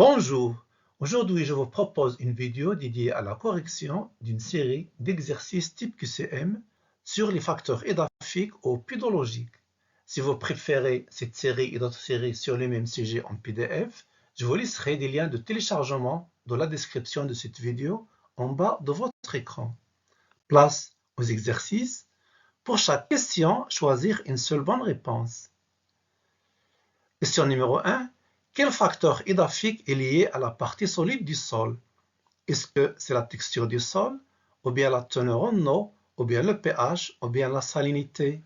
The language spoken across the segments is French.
Bonjour, aujourd'hui je vous propose une vidéo dédiée à la correction d'une série d'exercices type QCM sur les facteurs édaphiques ou pédologiques. Si vous préférez cette série et d'autres séries sur le même sujet en PDF, je vous laisserai des liens de téléchargement dans la description de cette vidéo en bas de votre écran. Place aux exercices. Pour chaque question, choisir une seule bonne réponse. Question numéro 1. Quel facteur édaphique est lié à la partie solide du sol? Est-ce que c'est la texture du sol, ou bien la teneur en eau, ou bien le pH, ou bien la salinité?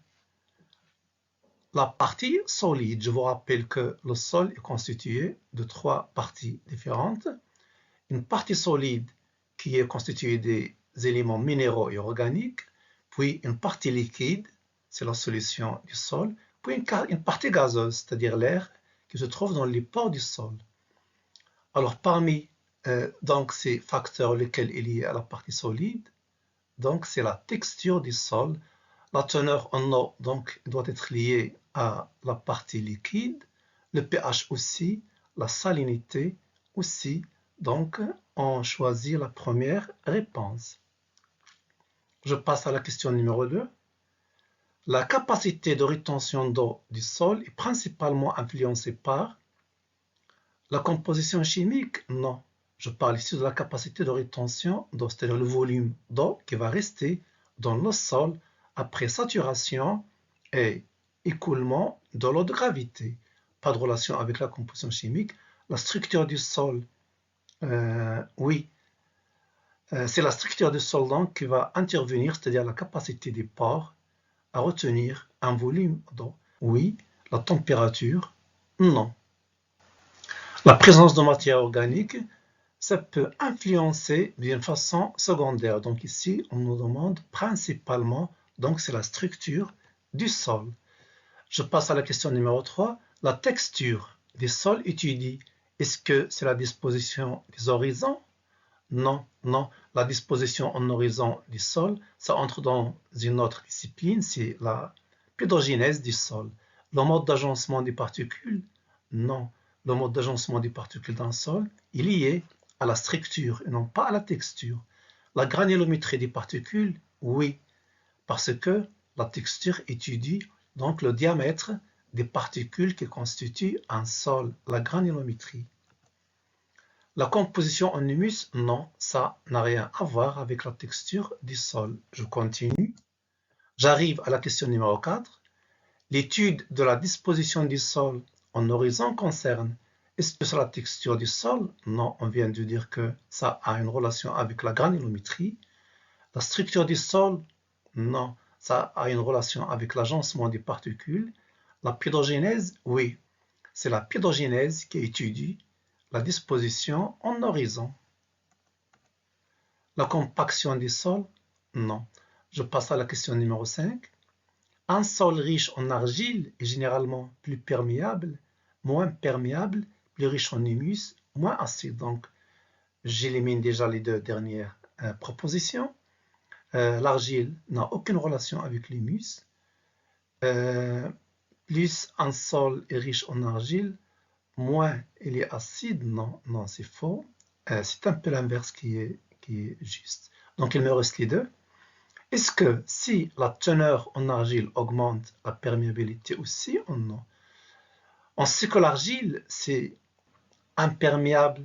La partie solide, je vous rappelle que le sol est constitué de trois parties différentes. Une partie solide qui est constituée des éléments minéraux et organiques, puis une partie liquide, c'est la solution du sol, puis une partie gazeuse, c'est-à-dire l'air qui se trouve dans les pores du sol. Alors parmi donc ces facteurs lesquels est lié à la partie solide, donc c'est la texture du sol, la teneur en eau donc doit être liée à la partie liquide, le pH aussi, la salinité aussi. Donc on choisit la première réponse. Je passe à la question numéro 2. La capacité de rétention d'eau du sol est principalement influencée par la composition chimique? Non. Je parle ici de la capacité de rétention d'eau, c'est-à-dire le volume d'eau qui va rester dans le sol après saturation et écoulement de l'eau de gravité. Pas de relation avec la composition chimique. La structure du sol, oui, c'est la structure du sol donc qui va intervenir, c'est-à-dire la capacité des pores à retenir un volume d'eau. Oui. La température? Non. La présence de matière organique, ça peut influencer d'une façon secondaire. Donc ici, on nous demande principalement, donc c'est la structure du sol. Je passe à la question numéro 3. La texture des sols étudiés, est-ce que c'est la disposition des horizons? Non, non. La disposition en horizon du sol, ça entre dans une autre discipline, c'est la pédogénèse du sol. Le mode d'agencement des particules? Non. Le mode d'agencement des particules d'un sol est lié à la structure et non pas à la texture. La granulométrie des particules? Oui, parce que la texture étudie donc le diamètre des particules qui constituent un sol, la granulométrie. La composition en humus? Non, ça n'a rien à voir avec la texture du sol. Je continue. J'arrive à la question numéro 4. L'étude de la disposition du sol en horizon concerne, est-ce que c'est la texture du sol? Non, on vient de dire que ça a une relation avec la granulométrie. La structure du sol? Non, ça a une relation avec l'agencement des particules. La pédogénèse? Oui, c'est la pédogénèse qui étudie la disposition en horizon. La compaction du sol? Non. Je passe à la question numéro 5. Un sol riche en argile est généralement plus perméable, moins perméable, plus riche en humus, moins acide. Donc, j'élimine déjà les deux dernières propositions. L'argile n'a aucune relation avec l'humus. Plus un sol est riche en argile, moins il est acide. Non, non, c'est faux. C'est un peu l'inverse qui est juste. Donc, il me reste les deux. Est-ce que si la teneur en argile augmente, la perméabilité aussi ou non? On sait que l'argile, c'est imperméable.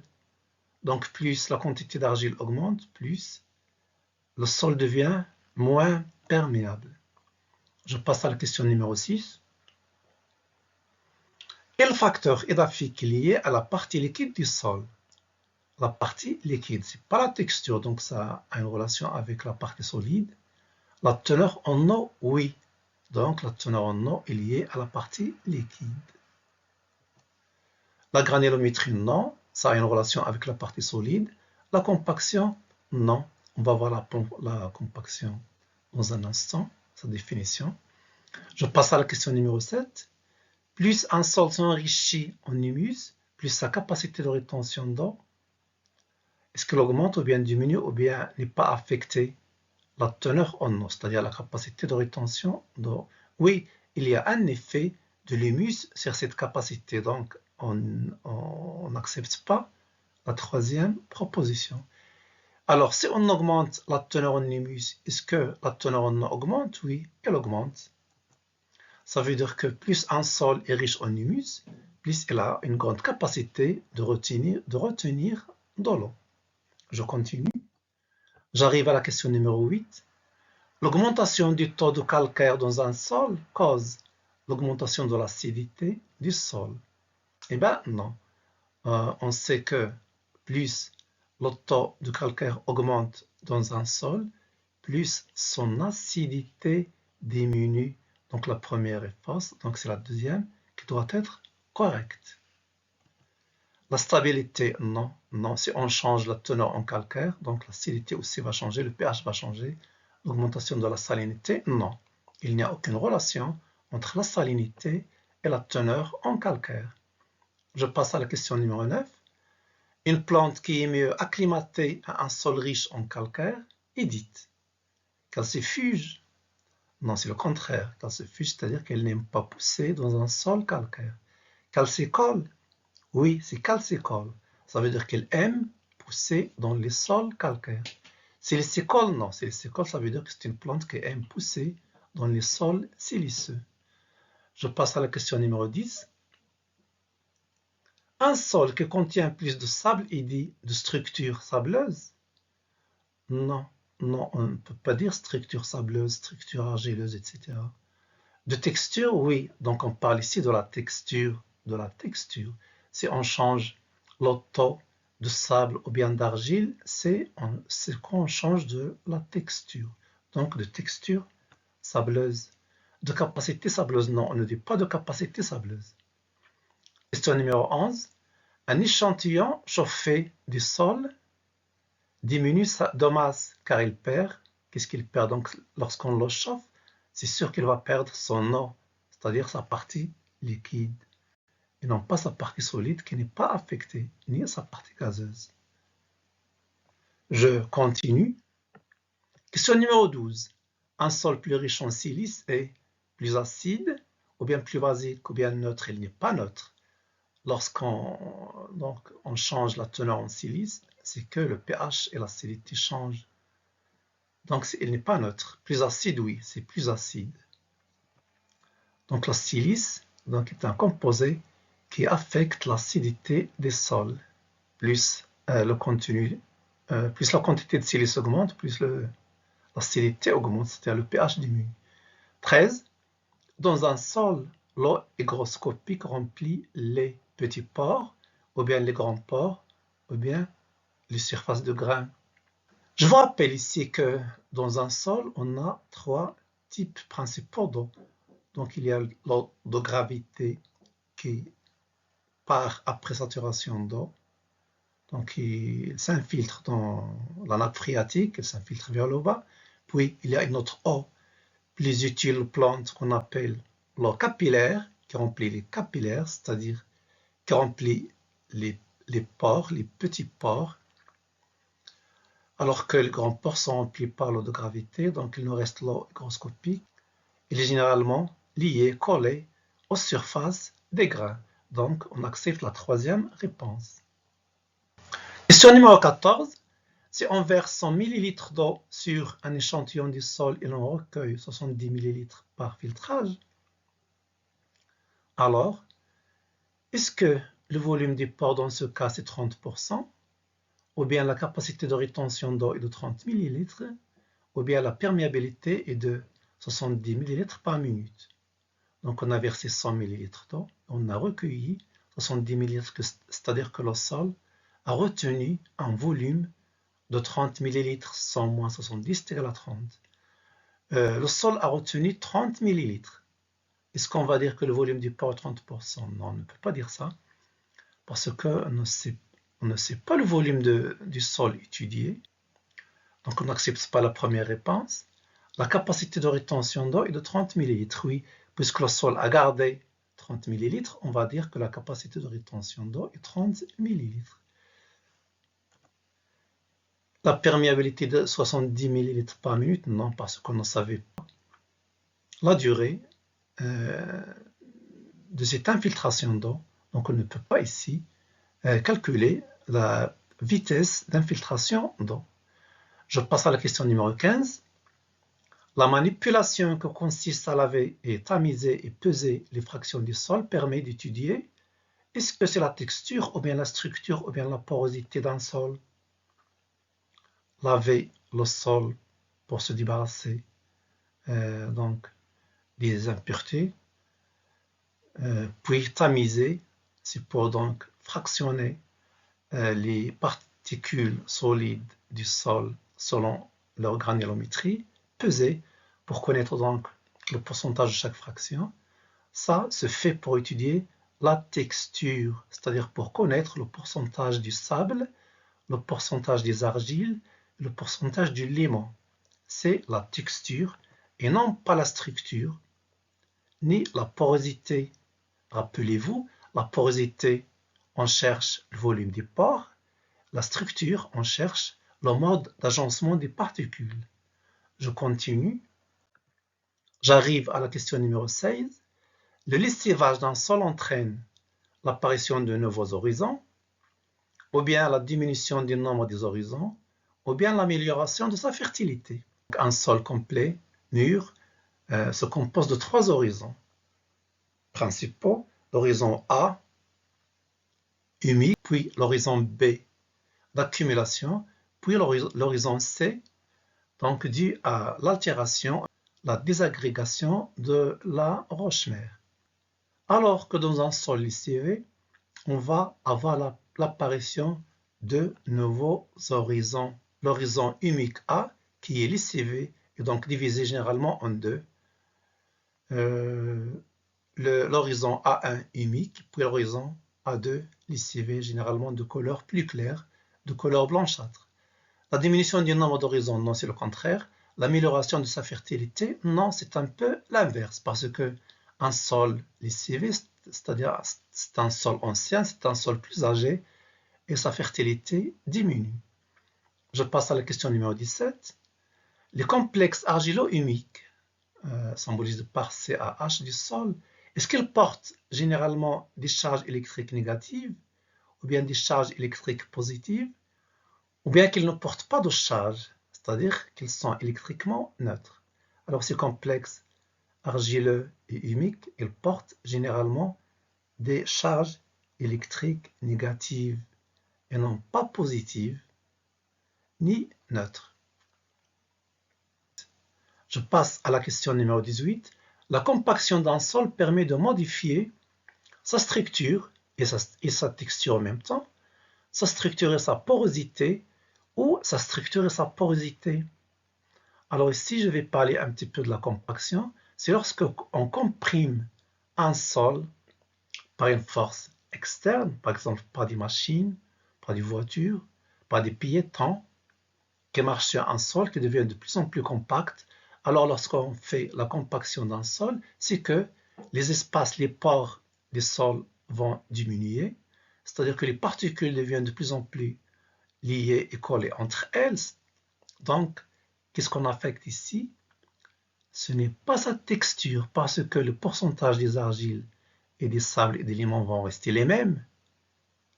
Donc, plus la quantité d'argile augmente, plus le sol devient moins perméable. Je passe à la question numéro 6. Quel facteur édaphique est lié à la partie liquide du sol? La partie liquide, ce n'est pas la texture, donc ça a une relation avec la partie solide. La teneur en eau, oui. Donc la teneur en eau est liée à la partie liquide. La granulométrie, non. Ça a une relation avec la partie solide. La compaction, non. On va voir la compaction dans un instant, sa définition. Je passe à la question numéro 7. Plus un sol s'enrichit en humus, plus sa capacité de rétention d'eau, est-ce qu'elle augmente ou bien diminue ou bien n'est pas affectée? La teneur en eau, c'est-à-dire la capacité de rétention d'eau. Oui, il y a un effet de l'humus sur cette capacité, donc on n'accepte pas la troisième proposition. Alors, si on augmente la teneur en humus, est-ce que la teneur en eau augmente? Oui, elle augmente. Ça veut dire que plus un sol est riche en humus, plus il a une grande capacité de retenir de l'eau. Je continue. J'arrive à la question numéro 8. L'augmentation du taux de calcaire dans un sol cause l'augmentation de l'acidité du sol. Eh bien, non. On sait que plus le taux de calcaire augmente dans un sol, plus son acidité diminue. Donc la première est fausse, donc c'est la deuxième qui doit être correcte. La stabilité, non. Non, si on change la teneur en calcaire, donc l'acidité aussi va changer, le pH va changer. L'augmentation de la salinité, non. Il n'y a aucune relation entre la salinité et la teneur en calcaire. Je passe à la question numéro 9. Une plante qui est mieux acclimatée à un sol riche en calcaire est dite calcifuge. Non, c'est le contraire. Calcifuge, c'est-à-dire qu'elle n'aime pas pousser dans un sol calcaire. Calcicole, oui, c'est calcicole. Ça veut dire qu'elle aime pousser dans les sols calcaires. Silicicole, non. Silicicole, ça veut dire que c'est une plante qui aime pousser dans les sols siliceux. Je passe à la question numéro 10. Un sol qui contient plus de sable est dit de structure sableuse? Non, non, on ne peut pas dire structure sableuse, structure argileuse, etc. De texture, oui. Donc on parle ici de la texture, Si on change le taux de sable ou bien d'argile, c'est qu'on change de la texture. Donc de texture sableuse. De capacité sableuse, non, on ne dit pas de capacité sableuse. Question numéro 11. Un échantillon chauffé du sol diminue de masse car il perd. Qu'est-ce qu'il perd? Donc lorsqu'on le chauffe, c'est sûr qu'il va perdre son eau, c'est-à-dire sa partie liquide, et non pas sa partie solide qui n'est pas affectée, ni sa partie gazeuse. Je continue. Question numéro 12. Un sol plus riche en silice est plus acide, ou bien plus basique, ou bien neutre. Il n'est pas neutre. Lorsqu'on change la teneur en silice, c'est que le pH et l'acidité changent. Donc il n'est pas neutre. Plus acide, oui, c'est plus acide. Donc la silice est un composé qui affecte l'acidité des sols. Plus la quantité de silice augmente, plus l'acidité augmente, c'est-à-dire le pH diminue. 13. Dans un sol, l'eau hygroscopique remplit les petits pores, ou bien les grands pores, ou bien les surfaces de grains. Je vous rappelle ici que dans un sol, on a 3 types principaux d'eau. Donc il y a l'eau de gravité qui part après saturation d'eau. Donc il s'infiltre dans la nappe phréatique, il s'infiltre vers le bas. Puis il y a une autre eau plus utile aux plantes qu'on appelle l'eau capillaire, qui remplit les capillaires, c'est-à-dire qui remplit les pores, les petits pores, alors que les grands pores sont remplis par l'eau de gravité, donc il nous reste l'eau hygroscopique. Il est généralement lié, collé aux surfaces des grains. Donc on accepte la troisième réponse. Question numéro 14. Si on verse 100 ml d'eau sur un échantillon du sol et l'on recueille 70 ml par filtrage, alors, est-ce que le volume du pore dans ce cas c'est 30%, ou bien la capacité de rétention d'eau est de 30 ml, ou bien la perméabilité est de 70 ml par minute. Donc on a versé 100 ml d'eau, on a recueilli 70 ml, c'est-à-dire que le sol a retenu un volume de 30 ml, 100 moins 70, c'est égal à 30. Le sol a retenu 30 ml. Est-ce qu'on va dire que le volume du pore est 30%? Non, on ne peut pas dire ça, parce qu'on ne sait pas le volume du sol étudié. Donc on n'accepte pas la première réponse. La capacité de rétention d'eau est de 30 ml. Oui, puisque le sol a gardé 30 ml, on va dire que la capacité de rétention d'eau est 30 ml. La perméabilité de 70 ml par minute, non, parce qu'on ne savait pas la durée de cette infiltration d'eau. Donc on ne peut pas ici calculer la vitesse d'infiltration d'eau. Je passe à la question numéro 15. La manipulation qui consiste à laver et tamiser et peser les fractions du sol permet d'étudier est-ce que c'est la texture ou bien la structure ou bien la porosité d'un sol. Laver le sol pour se débarrasser donc des impuretés, puis tamiser, c'est pour donc fractionner les particules solides du sol selon leur granulométrie, peser pour connaître donc le pourcentage de chaque fraction. Ça se fait pour étudier la texture, c'est-à-dire pour connaître le pourcentage du sable, le pourcentage des argiles, le pourcentage du limon. C'est la texture et non pas la structure, ni la porosité. Rappelez-vous, la porosité, on cherche le volume des pores, la structure, on cherche le mode d'agencement des particules. Je continue. J'arrive à la question numéro 16. Le lessivage d'un sol entraîne l'apparition de nouveaux horizons, ou bien la diminution du nombre des horizons, ou bien l'amélioration de sa fertilité. Un sol complet, mûr, se compose de 3 horizons principaux. L'horizon A, humide, puis l'horizon B, d'accumulation, puis l'horizon C, donc dû à l'altération, la désagrégation de la roche-mère. Alors que dans un sol lessivé, on va avoir l'apparition de nouveaux horizons. L'horizon humique A, qui est lessivé, est donc divisé généralement en deux. L'horizon A1 humique, puis l'horizon A2 lessivé, généralement de couleur plus claire, de couleur blanchâtre. La diminution du nombre d'horizons, non, c'est le contraire. L'amélioration de sa fertilité, non, c'est un peu l'inverse, parce que un sol lessivé, c'est-à-dire c'est un sol ancien, c'est un sol plus âgé, et sa fertilité diminue. Je passe à la question numéro 17. Les complexes argilo-humiques, symbolisés par CaH du sol, est-ce qu'ils portent généralement des charges électriques négatives, ou bien des charges électriques positives, ou bien qu'ils ne portent pas de charge, c'est-à-dire qu'ils sont électriquement neutres. Alors ces complexes argileux et humiques, ils portent généralement des charges électriques négatives et non pas positives ni neutres. Je passe à la question numéro 18. La compaction d'un sol permet de modifier sa structure et sa texture en même temps, sa structure et sa porosité, ou sa structure et sa porosité. Alors ici, je vais parler un petit peu de la compaction. C'est lorsque on comprime un sol par une force externe, par exemple par des machines, par des voitures, par des piétons, qui marchent sur un sol qui devient de plus en plus compact. Alors lorsqu'on fait la compaction d'un sol, c'est que les espaces, les pores des sols vont diminuer, c'est-à-dire que les particules deviennent de plus en plus liées et collées entre elles. Donc, qu'est-ce qu'on affecte ici? Ce n'est pas sa texture, parce que le pourcentage des argiles et des sables et des limons vont rester les mêmes.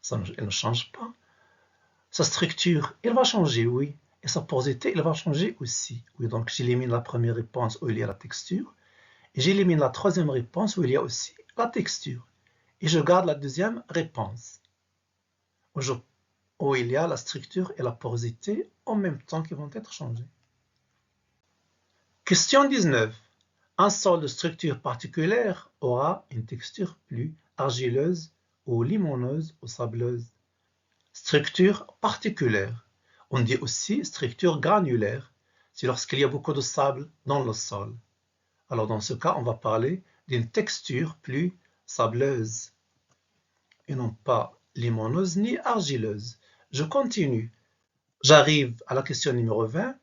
Ça, elle ne change pas. Sa structure, elle va changer, oui. Et sa porosité, elle va changer aussi. Oui, donc j'élimine la première réponse où il y a la texture. Et j'élimine la troisième réponse où il y a aussi la texture. Et je garde la deuxième réponse, où il y a la structure et la porosité en même temps qui vont être changées. Question 19. Un sol de structure particulière aura une texture plus argileuse ou limoneuse ou sableuse. Structure particulière. On dit aussi structure granulaire. C'est lorsqu'il y a beaucoup de sable dans le sol. Alors dans ce cas, on va parler d'une texture plus sableuse et non pas limoneuse ni argileuse. Je continue. J'arrive à la question numéro 20.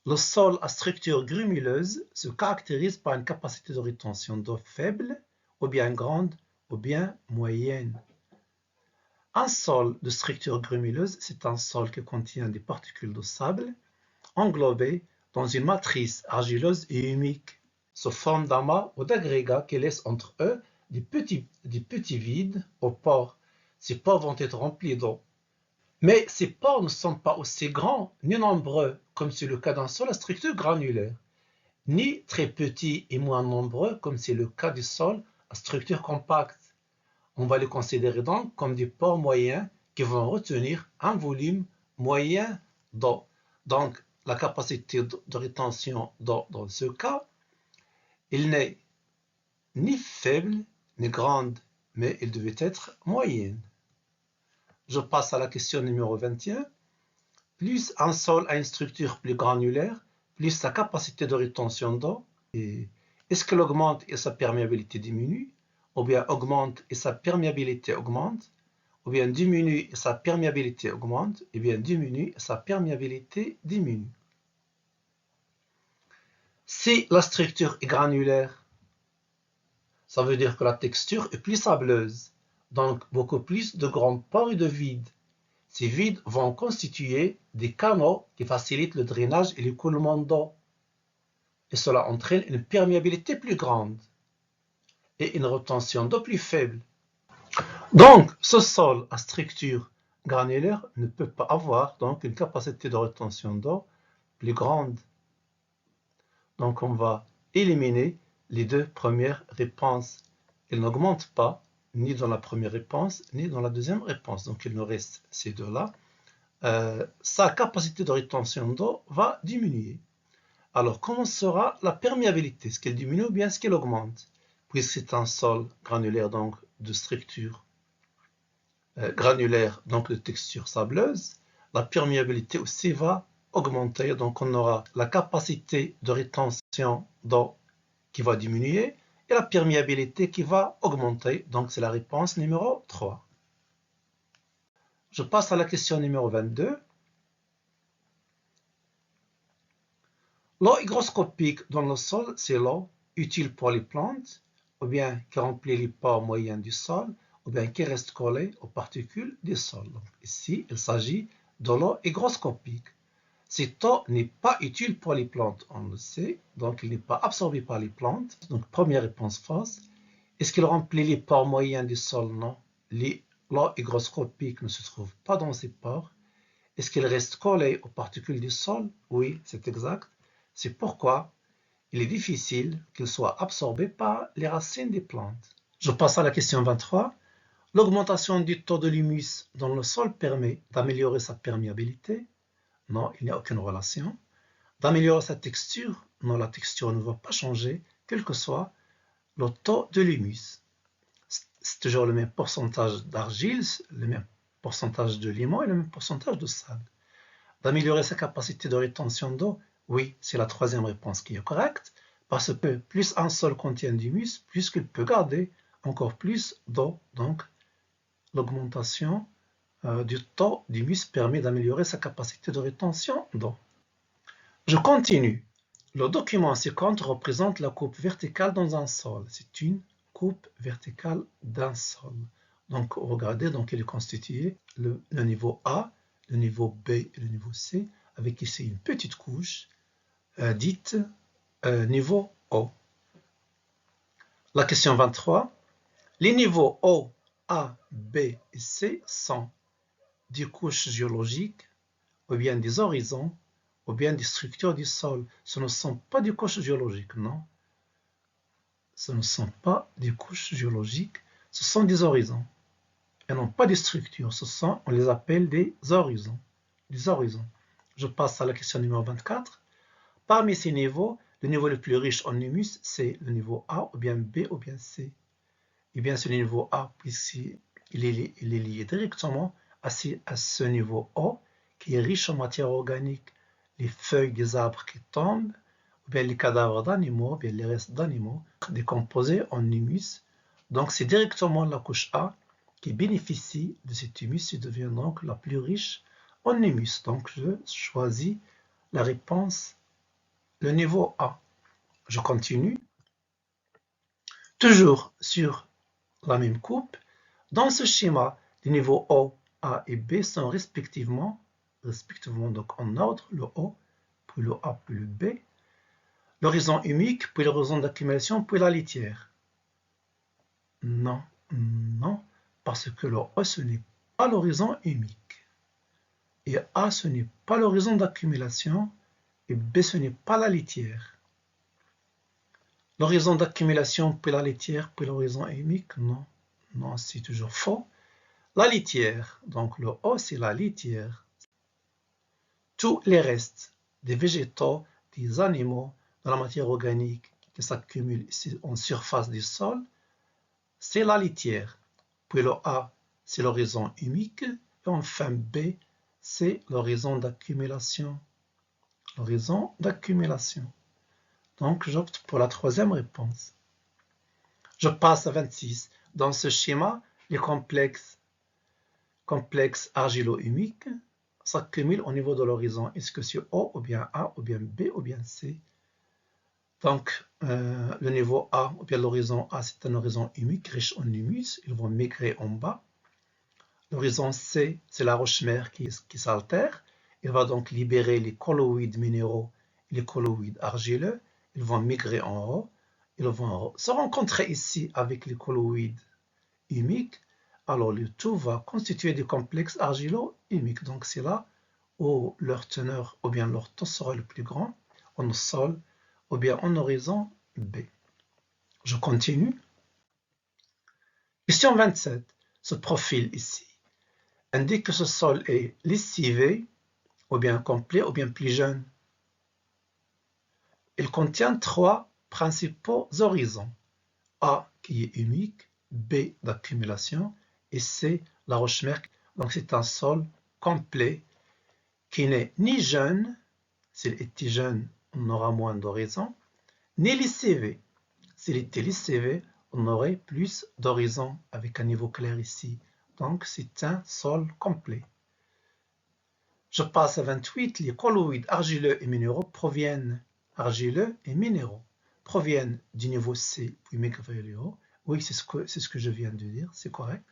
Le sol à structure grumeuse se caractérise par une capacité de rétention d'eau faible, ou bien grande, ou bien moyenne. Un sol de structure grumeuse, c'est un sol qui contient des particules de sable englobées dans une matrice argileuse et humique, sous forme d'amas ou d'agrégats qui laissent entre eux des petits vides aux pores. Ces pores vont être remplis d'eau. Mais ces pores ne sont pas aussi grands ni nombreux comme c'est le cas d'un sol à structure granulaire, ni très petits et moins nombreux comme c'est le cas du sol à structure compacte. On va les considérer donc comme des pores moyens qui vont retenir un volume moyen d'eau. Donc, la capacité de rétention d'eau dans ce cas, il n'est ni faible ni grande, mais il devait être moyenne. Je passe à la question numéro 21. Plus un sol a une structure plus granulaire, plus sa capacité de rétention d'eau, est-ce qu'elle augmente et sa perméabilité diminue, ou bien augmente et sa perméabilité augmente, ou bien diminue et sa perméabilité augmente, et bien diminue et sa perméabilité diminue. Si la structure est granulaire, ça veut dire que la texture est plus sableuse, donc beaucoup plus de grands pores et de vides. Ces vides vont constituer des canaux qui facilitent le drainage et l'écoulement d'eau. Et cela entraîne une perméabilité plus grande et une rétention d'eau plus faible. Donc, ce sol à structure granulaire ne peut pas avoir donc une capacité de rétention d'eau plus grande. Donc, on va éliminer les deux premières réponses. Il n'augmente pas ni dans la première réponse ni dans la deuxième réponse. Donc, il nous reste ces deux-là. Sa capacité de rétention d'eau va diminuer. Alors, comment sera la perméabilité? Est-ce qu'elle diminue ou bien est-ce qu'elle augmente? Puisque c'est un sol granulaire, donc de structure granulaire, donc de texture sableuse, la perméabilité aussi va augmenter. Donc, on aura la capacité de rétention d'eau qui va diminuer et la perméabilité qui va augmenter. Donc, c'est la réponse numéro 3. Je passe à la question numéro 22. L'eau hygroscopique dans le sol, c'est l'eau utile pour les plantes, ou bien qui remplit les pores moyens du sol, ou bien qui reste collée aux particules du sol. Donc, ici, il s'agit de l'eau hygroscopique. Cette eau n'est pas utile pour les plantes, on le sait, donc il n'est pas absorbé par les plantes. Donc, première réponse fausse. Est-ce qu'il remplit les pores moyens du sol? Non. L'eau hygroscopique ne se trouve pas dans ces pores. Est-ce qu'il reste collé aux particules du sol? Oui, c'est exact. C'est pourquoi il est difficile qu'il soit absorbé par les racines des plantes. Je passe à la question 23. L'augmentation du taux de l'humus dans le sol permet d'améliorer sa perméabilité? Non, il n'y a aucune relation. D'améliorer sa texture? Non, la texture ne va pas changer, quel que soit le taux de l'humus. C'est toujours le même pourcentage d'argile, le même pourcentage de limon et le même pourcentage de sable. D'améliorer sa capacité de rétention d'eau? Oui, c'est la troisième réponse qui est correcte, parce que plus un sol contient d'humus, plus qu'il peut garder encore plus d'eau. Donc, l'augmentation du taux d'humus permet d'améliorer sa capacité de rétention d'eau. Je continue. Le document ci-contre représente la coupe verticale dans un sol. C'est une coupe verticale d'un sol. Donc, regardez, donc il est constitué le niveau A, le niveau B et le niveau C, avec ici une petite couche dite niveau O. La question 23. Les niveaux O, A, B et C sont des couches géologiques, ou bien des horizons, ou bien des structures du sol. Ce ne sont pas des couches géologiques, non. Ce ne sont pas des couches géologiques, ce sont des horizons. Et non pas des structures, on les appelle des horizons. Des horizons. Je passe à la question numéro 24. Parmi ces niveaux, le niveau le plus riche en humus, c'est le niveau A, ou bien B, ou bien C. Et bien, c'est le niveau A, puisqu'il est lié directement à ce niveau O, qui est riche en matière organique. Les feuilles des arbres qui tombent, ou bien les cadavres d'animaux, ou bien les restes d'animaux, décomposés en humus. Donc, c'est directement la couche A qui bénéficie de cet humus et devient donc la plus riche en humus. Donc, je choisis la réponse, le niveau A. Je continue. Toujours sur la même coupe. Dans ce schéma, les niveaux O, A et B sont respectivement donc en ordre, le O, puis le A, puis le B, l'horizon humique, puis l'horizon d'accumulation, puis la litière. Non, non, parce que le O, ce n'est pas l'horizon humique. Et A, ce n'est pas l'horizon d'accumulation, et B, ce n'est pas la litière. L'horizon d'accumulation, puis la litière, puis l'horizon humique, non. Non, c'est toujours faux. La litière, donc le O, c'est la litière. Tous les restes des végétaux, des animaux, de la matière organique qui s'accumule ici en surface du sol, c'est la litière. Puis le A, c'est l'horizon humique. Et enfin B, c'est l'horizon d'accumulation. L'horizon d'accumulation. Donc j'opte pour la troisième réponse. Je passe à 26. Dans ce schéma, les complexes argilo-humiques s'accumulent au niveau de l'horizon. Est-ce que c'est O ou bien A ou bien B ou bien C? Donc, le niveau A ou bien l'horizon A, c'est un horizon humique, riche en humus. Ils vont migrer en bas. L'horizon C, c'est la roche-mère qui s'altère. Il va donc libérer les colloïdes minéraux et les colloïdes argileux. Ils vont migrer en haut. Ils vont se rencontrer ici avec les colloïdes humiques. Alors, le tout va constituer des complexes argilo-humiques. Donc, c'est là où leur teneur ou bien leur taux sera le plus grand, en sol ou bien en horizon B. Je continue. Question 27. Ce profil ici indique que ce sol est lessivé, ou bien complet, ou bien plus jeune. Il contient trois principaux horizons. A qui est humique, B d'accumulation et C la roche-mère. Donc c'est un sol complet qui n'est ni jeune, s'il était jeune, on aura moins d'horizons, ni lessivé. S'il était lessivé, on aurait plus d'horizons avec un niveau clair ici. Donc c'est un sol complet. Je passe à 28. Les colloïdes argileux et minéraux proviennent du niveau C, puis migrent vers le haut. Oui, c'est ce que je viens de dire, c'est correct.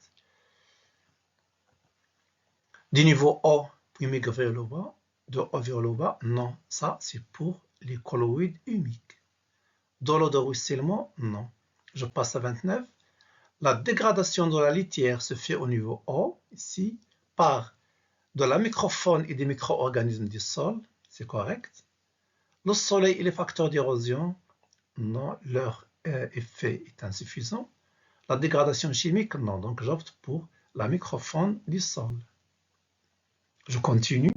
Du niveau O, puis migrent vers le bas. De haut vers le bas, non. Ça, c'est pour les colloïdes humiques. De l'eau de ruissellement, non. Je passe à 29. La dégradation de la litière se fait au niveau O, ici, par de la microfaune et des micro-organismes du sol, c'est correct. Le soleil et les facteurs d'érosion, non, leur effet est insuffisant. La dégradation chimique, non, donc j'opte pour la microfaune du sol. Je continue.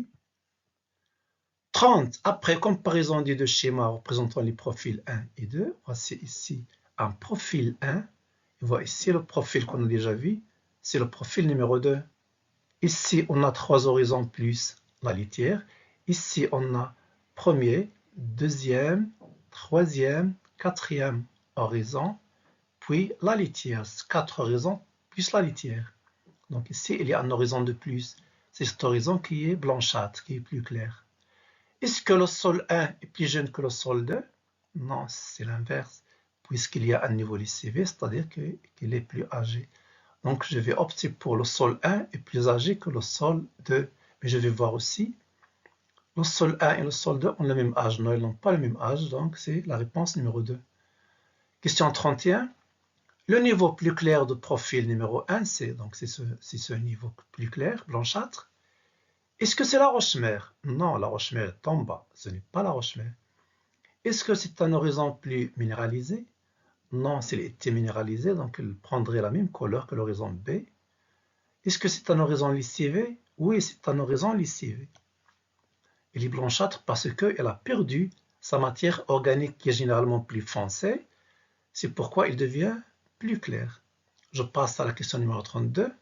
30. Après comparaison des deux schémas représentant les profils 1 et 2, voici ici un profil 1, et voici le profil qu'on a déjà vu, c'est le profil numéro 2. Ici, on a trois horizons plus la litière. Ici, on a premier, deuxième, troisième, quatrième horizon, puis la litière. 4 horizons plus la litière. Donc ici, il y a un horizon de plus. C'est cet horizon qui est blanchâtre, qui est plus clair. Est-ce que le sol 1 est plus jeune que le sol 2? Non, c'est l'inverse, puisqu'il y a un niveau lessivé, c'est-à-dire qu'il est plus âgé. Donc, je vais opter pour le sol 1 est plus âgé que le sol 2. Mais je vais voir aussi, le sol 1 et le sol 2 ont le même âge. Non, ils n'ont pas le même âge, donc c'est la réponse numéro 2. Question 31. Le niveau plus clair de profil numéro 1, c'est ce niveau plus clair, blanchâtre. Est-ce que c'est la roche-mère? Non, la roche-mère est en bas. Ce n'est pas la roche-mère. Est-ce que c'est un horizon plus minéralisé? Non, s'il était minéralisé, donc il prendrait la même couleur que l'horizon B. Est-ce que c'est un horizon lessivé? Oui, c'est un horizon lessivé. Il est blanchâtre parce qu'elle a perdu sa matière organique qui est généralement plus foncée. C'est pourquoi il devient plus clair. Je passe à la question numéro 32.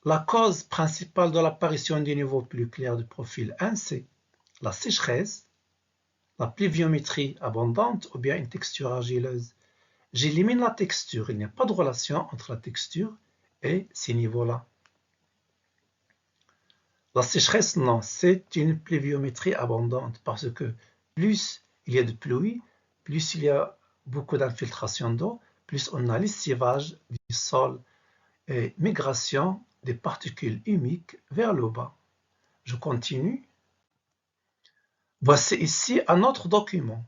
La cause principale de l'apparition des niveaux plus clairs du profil 1, c'est la sécheresse, la pluviométrie abondante ou bien une texture argileuse. J'élimine la texture. Il n'y a pas de relation entre la texture et ces niveaux-là. La sécheresse, non, c'est une pluviométrie abondante parce que plus il y a de pluie, plus il y a beaucoup d'infiltration d'eau, plus on a lessivage du sol et migration des particules humiques vers le bas. Je continue. Voici ici un autre document.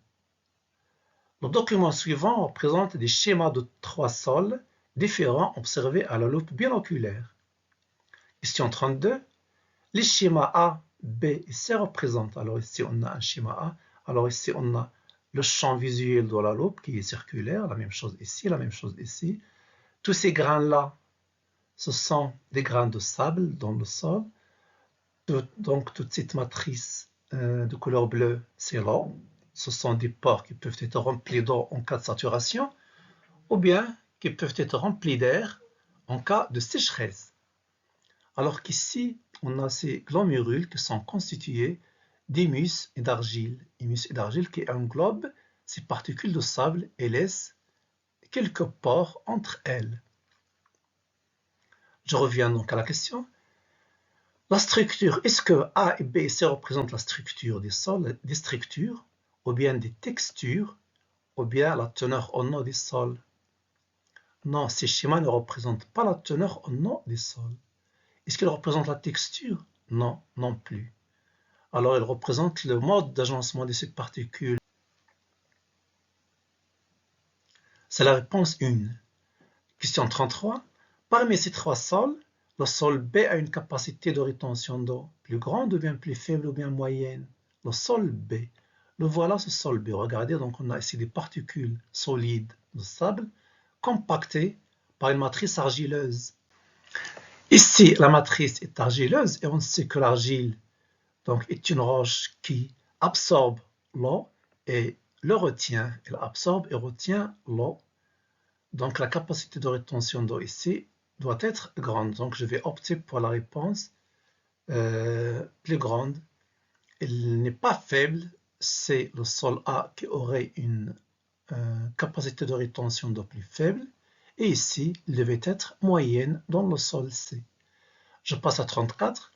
Le document suivant représente des schémas de 3 sols différents observés à la loupe binoculaire. Question 32. Les schémas A, B et C représentent, alors ici on a un schéma A, alors ici on a le champ visuel de la loupe qui est circulaire, la même chose ici, la même chose ici. Tous ces grains-là, ce sont des grains de sable dans le sol. Donc toute cette matrice de couleur bleue, c'est l'eau. Ce sont des pores qui peuvent être remplis d'eau en cas de saturation, ou bien qui peuvent être remplis d'air en cas de sécheresse. Alors qu'ici, on a ces glomérules qui sont constitués d'humus et d'argile. Humus et d'argile qui englobent ces particules de sable et laissent quelques pores entre elles. Je reviens donc à la question. La structure, est-ce que A et B et C représentent la structure des sols, des structures, ou bien des textures, ou bien la teneur en eau des sols? Non, ces schémas ne représentent pas la teneur en eau des sols. Est-ce qu'ils représentent la texture? Non, non plus. Alors, ils représentent le mode d'agencement de ces particules. C'est la réponse 1. Question 33. Parmi ces trois sols, le sol B a une capacité de rétention d'eau plus grande ou bien plus faible ou bien moyenne. Le sol B. Le voilà ce sol B. Regardez, donc on a ici des particules solides de sable compactées par une matrice argileuse. Ici, la matrice est argileuse et on sait que l'argile est une roche qui absorbe l'eau et le retient. Elle absorbe et retient l'eau. Donc la capacité de rétention d'eau ici doit être grande. Donc je vais opter pour la réponse plus grande. Elle n'est pas faible, c'est le sol A qui aurait une capacité de rétention d'eau plus faible. Et ici, il devait être moyenne dans le sol C. Je passe à 34.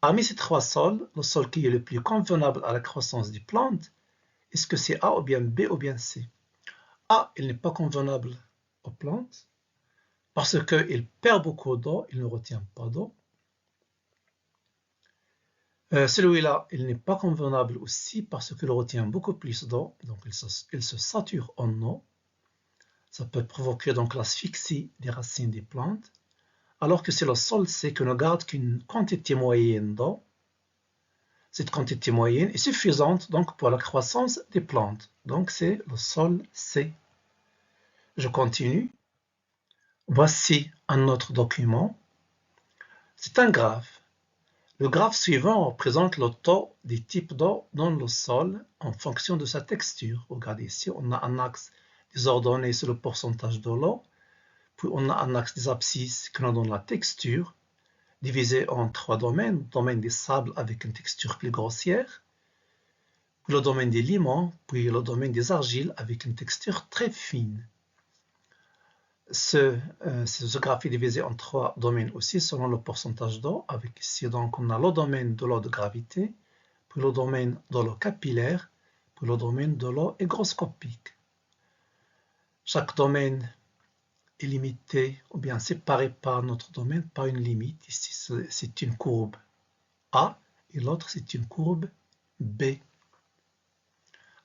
Parmi ces trois sols, le sol qui est le plus convenable à la croissance des plantes, est-ce que c'est A ou bien B ou bien C? A, il n'est pas convenable aux plantes parce qu'il perd beaucoup d'eau, il ne retient pas d'eau. Celui-là, il n'est pas convenable aussi parce qu'il retient beaucoup plus d'eau, donc il se sature en eau. Ça peut provoquer donc l'asphyxie des racines des plantes, alors que c'est le sol C qui ne garde qu'une quantité moyenne d'eau. Cette quantité moyenne est suffisante donc pour la croissance des plantes. Donc c'est le sol C. Je continue. Voici un autre document. C'est un graphe. Le graphe suivant représente le taux des types d'eau dans le sol en fonction de sa texture. Regardez ici, on a un axe des ordonnées sur le pourcentage de l'eau, puis on a un axe des abscisses qui nous donne la texture, divisé en trois domaines. Le domaine des sables avec une texture plus grossière, puis le domaine des limons, puis le domaine des argiles avec une texture très fine. Ce graphe est divisé en trois domaines aussi selon le pourcentage d'eau. Avec ici, donc, on a le domaine de l'eau de gravité, puis le domaine de l'eau capillaire, puis le domaine de l'eau hygroscopique. Chaque domaine est limité ou bien séparé par notre domaine par une limite. Ici, c'est une courbe A et l'autre, c'est une courbe B.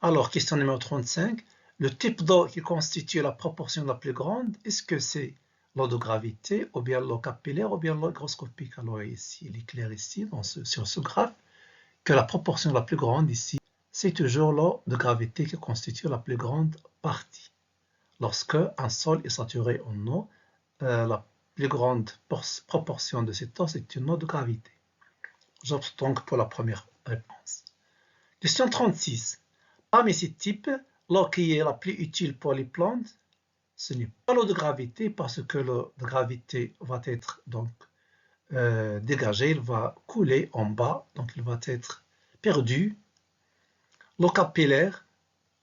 Alors, question numéro 35. Le type d'eau qui constitue la proportion la plus grande, est-ce que c'est l'eau de gravité, ou bien l'eau capillaire, ou bien l'eau hygroscopique? Alors ici, il est clair ici, sur ce graphe, que la proportion la plus grande ici, c'est toujours l'eau de gravité qui constitue la plus grande partie. Lorsque un sol est saturé en eau, la plus grande proportion de cette eau, c'est une eau de gravité. J'opte donc pour la première réponse. Question 36. Parmi ces types, l'eau qui est la plus utile pour les plantes, ce n'est pas l'eau de gravité parce que l'eau de gravité va être donc dégagée, il va couler en bas, donc il va être perdu. L'eau capillaire,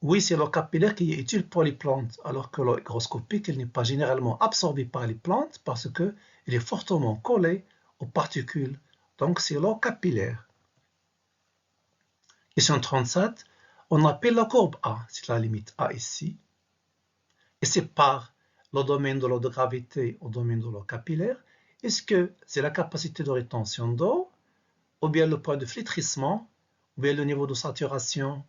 oui, c'est l'eau capillaire qui est utile pour les plantes, alors que l'eau hygroscopique, elle n'est pas généralement absorbée par les plantes parce qu'elle est fortement collée aux particules. Donc c'est l'eau capillaire. Question 37. On appelle la courbe A, c'est la limite A ici, et sépare le domaine de l'eau de gravité au domaine de l'eau capillaire. Est-ce que c'est la capacité de rétention d'eau, ou bien le point de flétrissement, ou bien le niveau de saturation?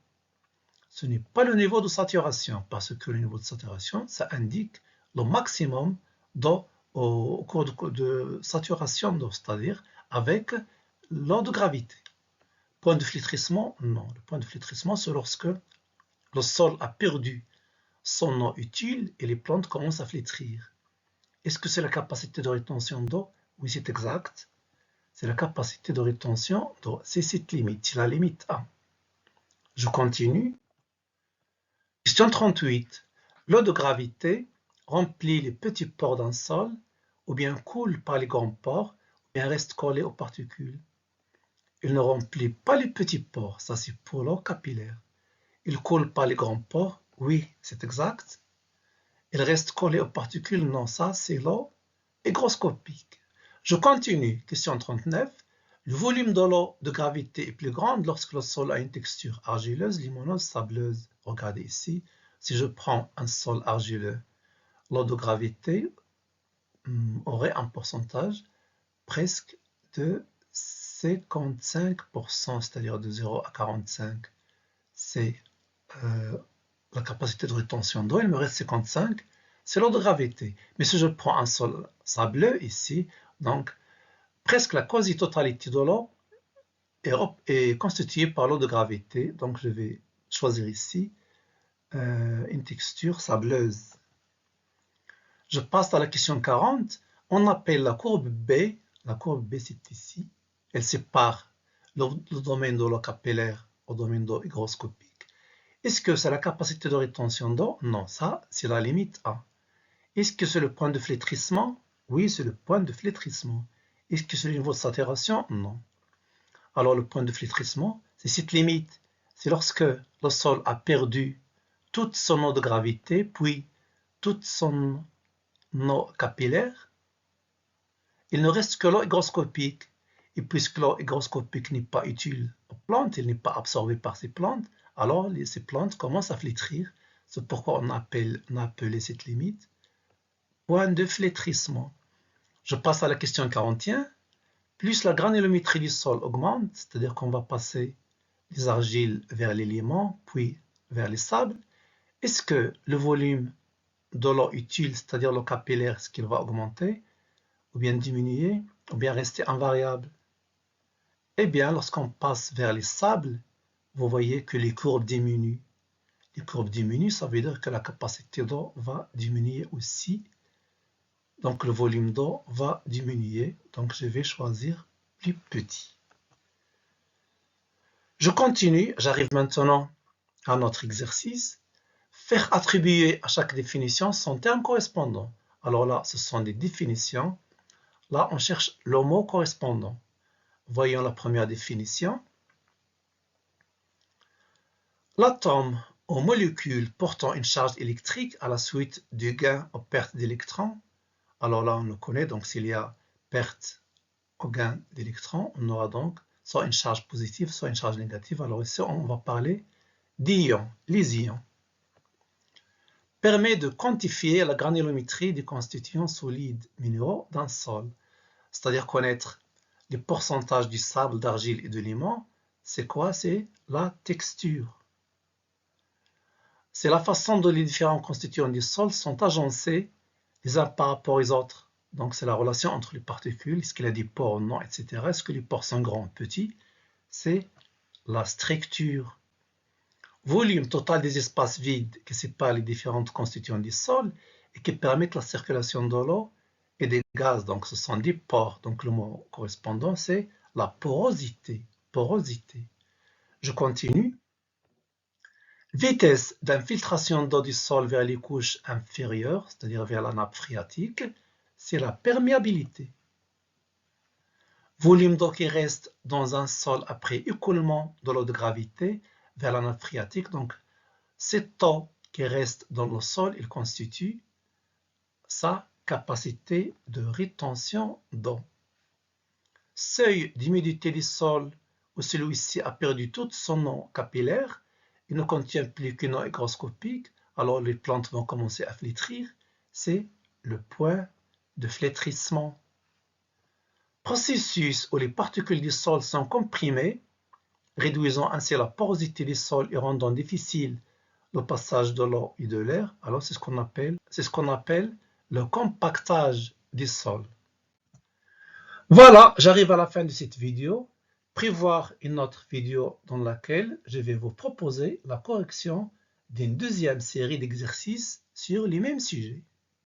Ce n'est pas le niveau de saturation, parce que le niveau de saturation, ça indique le maximum d'eau au cours de saturation d'eau, c'est-à-dire avec l'eau de gravité. Point de flétrissement, non. Le point de flétrissement, c'est lorsque le sol a perdu son eau utile et les plantes commencent à flétrir. Est-ce que c'est la capacité de rétention d'eau? Oui, c'est exact. C'est la capacité de rétention d'eau. C'est cette limite, c'est la limite A. Je continue. Question 38. L'eau de gravité remplit les petits pores d'un sol, ou bien coule par les grands pores, ou bien reste collée aux particules. Il ne remplit pas les petits pores, ça c'est pour l'eau capillaire. Il coule par les grands pores, oui, c'est exact. Il reste collé aux particules, non, ça c'est l'eau hygroscopique. Je continue, question 39. Le volume de l'eau de gravité est plus grand lorsque le sol a une texture argileuse, limoneuse, sableuse. Regardez ici, si je prends un sol argileux, l'eau de gravité aurait un pourcentage presque de 55%, c'est-à-dire de 0 à 45. C'est la capacité de rétention d'eau, il me reste 55, c'est l'eau de gravité. Mais si je prends un sol sableux ici, donc presque la quasi-totalité de l'eau est constituée par l'eau de gravité. Donc je vais choisir ici une texture sableuse. Je passe à la question 40. On appelle la courbe B c'est ici, elle sépare le domaine de l'eau capillaire au domaine d'eau hygroscopique. Est-ce que c'est la capacité de rétention d'eau? Non, ça c'est la limite A. Est-ce que c'est le point de flétrissement? Oui, c'est le point de flétrissement. Est-ce que c'est le niveau de saturation? Non. Alors le point de flétrissement, c'est cette limite. C'est lorsque le sol a perdu toute son eau de gravité, puis toute son eau capillaire, il ne reste que l'eau hygroscopique. Et puisque l'eau hygroscopique n'est pas utile aux plantes, elle n'est pas absorbée par ces plantes, alors ces plantes commencent à flétrir. C'est pourquoi on a appelé cette limite point de flétrissement. Je passe à la question 41. Plus la granulométrie du sol augmente, c'est-à-dire qu'on va passer les argiles vers les limons, puis vers les sables, est-ce que le volume de l'eau utile, c'est-à-dire l'eau capillaire, est-ce qu'il va augmenter, ou bien diminuer, ou bien rester invariable? Eh bien, lorsqu'on passe vers les sables, vous voyez que les courbes diminuent. Les courbes diminuent, ça veut dire que la capacité d'eau va diminuer aussi. Donc le volume d'eau va diminuer. Donc je vais choisir plus petit. Je continue, j'arrive maintenant à notre exercice. Faire attribuer à chaque définition son terme correspondant. Alors là, ce sont des définitions. Là, on cherche le mot correspondant. Voyons la première définition. L'atome aux molécules portant une charge électrique à la suite du gain aux pertes d'électrons. Alors là, on le connaît, donc s'il y a perte au gain d'électrons, on aura donc soit une charge positive, soit une charge négative. Alors ici, on va parler d'ions, les ions. Permet de quantifier la granulométrie des constituants solides minéraux d'un sol. C'est-à-dire connaître les pourcentages du sable, d'argile et de limon. C'est quoi? C'est la texture. C'est la façon dont les différents constituants du sol sont agencés les uns par rapport aux autres. Donc c'est la relation entre les particules, est-ce qu'il y a des pores ou non, etc. Est-ce que les pores sont grands ou petits? C'est la structure. Volume total des espaces vides qui séparent les différentes constituants du sol et qui permettent la circulation de l'eau et des gaz. Donc ce sont des pores. Donc le mot correspondant, c'est la porosité. Porosité. Je continue. Vitesse d'infiltration d'eau du sol vers les couches inférieures, c'est-à-dire vers la nappe phréatique, c'est la perméabilité. Volume d'eau qui reste dans un sol après écoulement de l'eau de gravité vers la nappe phréatique. Donc, cette eau qui reste dans le sol, il constitue sa capacité de rétention d'eau. Seuil d'humidité du sol où celui-ci a perdu toute son eau capillaire, il ne contient plus qu'une eau hygroscopique, alors les plantes vont commencer à flétrir, c'est le point de flétrissement. Processus où les particules du sol sont comprimées, réduisant ainsi la porosité du sol et rendant difficile le passage de l'eau et de l'air, alors c'est ce qu'on appelle le compactage du sol. Voilà, j'arrive à la fin de cette vidéo. prévoir une autre vidéo dans laquelle je vais vous proposer la correction d'une deuxième série d'exercices sur les mêmes sujets.